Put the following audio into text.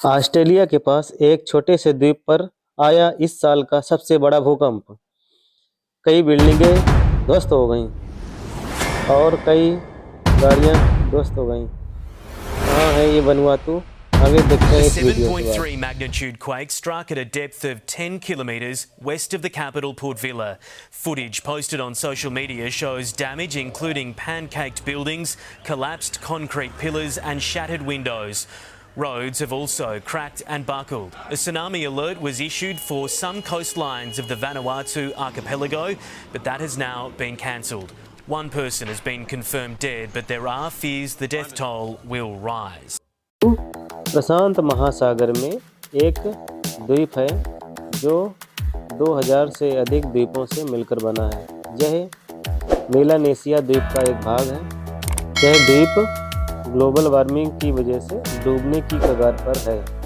Australia के पास एक छोटे से द्वीप पर आया इस साल का सबसे बड़ा भूकंप। कई बिल्डिंगें ध्वस्त हो गईं और कई गाड़ियां ध्वस्त हो गईं। कहाँ है ये वनुआतू? आगे देखते हैं इस वीडियो के बाद। 7.3 magnitude quake struck at a depth of 10 kilometres west of the capital Port Vila. Footage posted on social media shows damage including pancaked buildings, collapsed concrete pillars and shattered windows. Roads have also cracked and buckled. A tsunami alert was issued for some coastlines of the Vanuatu archipelago, but that has now been cancelled. One person has been confirmed dead, but there are fears the death toll will rise. प्रशांत महासागर में एक द्वीप है जो 2000 से अधिक द्वीपों से मिलकर बना है। यह मेलानेशिया द्वीप का एक भाग है। यह द्वीप ग्लोबल वार्मिंग की वजह से डूबने की कगार पर है।